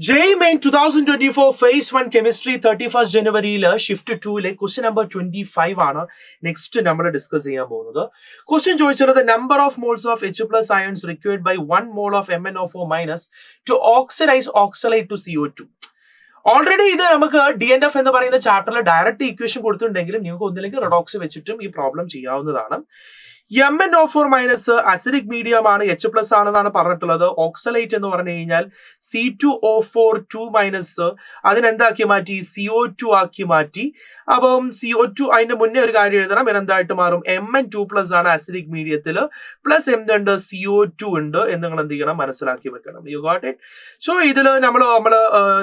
JEE Main 2024 Phase 1 Chemistry 31st January Shift 2 question number 25 ആണ് next നമ്മൾ discuss ചെയ്യാൻ പോകുന്നത്. ക്വസ്റ്റ്യൻ ചോദിച്ചത് number of moles of H plus ions required by 1 mole of MnO4 minus to oxidize oxalate to CO2. Already ഇത് നമുക്ക് DNF എന്ന് പറയുന്ന ചാപ്റ്ററിൽ ഡയറക്റ്റ് ഇക്വേഷൻ കൊടുത്തിട്ടുണ്ടെങ്കിലും നിങ്ങൾക്ക് ഒന്നില്ലെങ്കിൽ റെഡോക്സ് വെച്ചിട്ടും ഈ പ്രോബ്ലം ചെയ്യാവുന്നതാണ്. MnO4 മൈനസ് അസിഡിക് മീഡിയം ആണ്, H പ്ലസ് ആണെന്നാണ് പറഞ്ഞിട്ടുള്ളത്. ഓക്സലേറ്റ് എന്ന് പറഞ്ഞു കഴിഞ്ഞാൽ C2O4 2 മൈനസ് അതിനെന്താക്കി മാറ്റി, CO2 ആക്കി മാറ്റി. അപ്പം CO2 അതിന്റെ മുന്നേ ഒരു കാര്യം എഴുതണം, എന്തായിട്ട് മാറും, Mn2 പ്ലസ് ആണ് അസിഡിക് മീഡിയത്തിൽ, പ്ലസ് എന്തുണ്ട്, CO2 ഉണ്ട് എന്ന് നിങ്ങൾ എന്ത് ചെയ്യണം, മനസ്സിലാക്കി വെക്കണം. U got it. സോ ഇതിൽ നമ്മൾ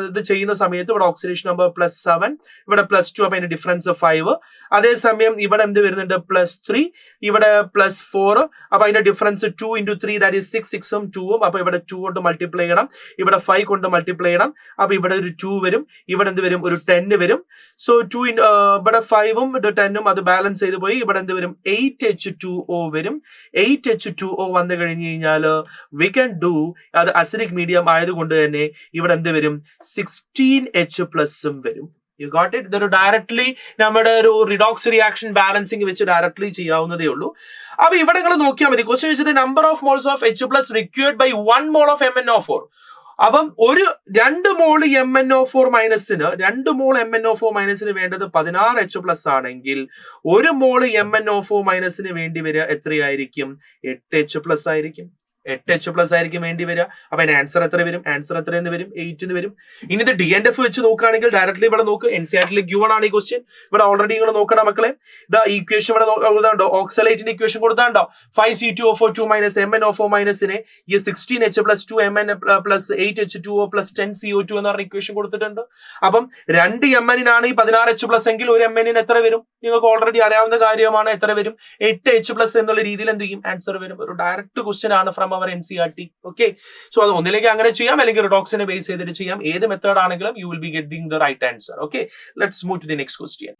ഇത് ചെയ്യുന്ന സമയത്ത് ഇവിടെ ഓക്സിഡേഷൻ നമ്പർ +7, ഇവിടെ +2, അപ്പൊ അതിന്റെ ഡിഫറൻസ് 5. അതേസമയം ഇവിടെ എന്ത് വരുന്നുണ്ട്, +3, ഇവിടെ +4, അപ്പൊ അതിന്റെ ഡിഫറൻസ് 2 into 3 that is 6, 6ഉം 2ഉം. അപ്പൊ ഇവിടെ 2 കൊണ്ട് മൾട്ടിപ്ലൈ ചെയ്യണം, ഇവിടെ 5 കൊണ്ട് മൾട്ടിപ്ലൈ ചെയ്യണം. അപ്പൊ ഇവിടെ ഒരു 2 വരും, ഇവിടെ എന്ത് വരും, ഒരു 10 വരും. സോ 2 ഇവിടെ 5ഉം 10ഉം അത് ബാലൻസ് ചെയ്ത് പോയി. ഇവിടെ എന്ത് വരും, 8H2O വരും. 8H2O വന്നു കഴിഞ്ഞു കഴിഞ്ഞാൽ വി ക്യാൻ ഡു, അത് അസിഡിക് മീഡിയം ആയതുകൊണ്ട് തന്നെ ഇവിടെ എന്ത് വരും, 16H പ്ലസും വരും. You got it. ഇതൊരു ഡയറക്ട്ലി നമ്മുടെ ഒരു റിഡോക്സ് റിയാക്ഷൻ ബാലൻസിങ് വെച്ച് ഡയറക്ട്ലി ചെയ്യാവുന്നതേ ഉള്ളൂ. അപ്പൊ ഇവിടെ നിങ്ങൾ നോക്കിയാൽ മതി. ക്വസ്റ്റ്യൻ വെച്ചിട്ട് number of moles of H plus required by 1 mole of MnO4. അപ്പം ഒരു 2 മോൾ MnO4 മൈനസിന് 2 മോൾ MnO4 മൈനസിന് വേണ്ടത് 16 H പ്ലസ് ആണെങ്കിൽ 1 മോൾ MnO4 മൈനസിന് വേണ്ടി വരിക എത്രയായിരിക്കും, 8 H പ്ലസ് ആയിരിക്കും. 8 H പ്ലസ് ആയിരിക്കും വേണ്ടി വരിക. അപ്പൊ അതിന് ആൻസർ എത്ര വരും, ആൻസർ എത്ര എന്ന് വരും, 8 എന്ന് വരും. ഇനി ഇത് DNF വെച്ച് നോക്കുകയാണെങ്കിൽ ഡയറക്ട്ലി ഇവിടെ നോക്ക്, NCERT ഗിവൺ ആണ് ഈ ക്വസ്റ്റ്യൻ. ഇവിടെ ഓൾറെഡി നിങ്ങൾ നോക്കണം മക്കളെ. ഇതാ ഈക്വേഷൻ ഇവിടെ കൊടുത്താണ്ടോ, ഓക്സലേറ്റിന്റെ ഇക്വേഷൻ കൊടുത്താണ്ടോ, 5C2O4 2 മൈനസ് MnO4 മൈനസിനെ ഈ 16H plus 2 Mn plus 8H2O plus 10CO2 എന്ന് പറഞ്ഞ ഇക്വേഷൻ കൊടുത്തിട്ടുണ്ട്. അപ്പം 2 Mn ഈ 16 H പ്ലസ് എങ്കിൽ ഒരു Mn എത്ര വരും, നിങ്ങൾക്ക് ഓൾറെഡി അറിയാവുന്ന കാര്യമാണ്. എത്ര വരും, 8 H പ്ലസ് എന്നുള്ള രീതിയിൽ എന്ത് ചെയ്യും, ആൻസർ വരും. ഒരു ഡയറക്റ്റ് ക്വസ്റ്റ്യൻ ആണ് from our NCERT. Okay, so അത് ഒന്നിലേക്ക് അങ്ങനെ ചെയ്യാം, അല്ലെങ്കിൽ റിഡോക്സിനെ ബേസ് ചെയ്തിട്ട് ചെയ്യാം. ഏത് മെത്തേഡ് ആണെങ്കിലും you will be getting the right answer. Okay, let's move to the next question.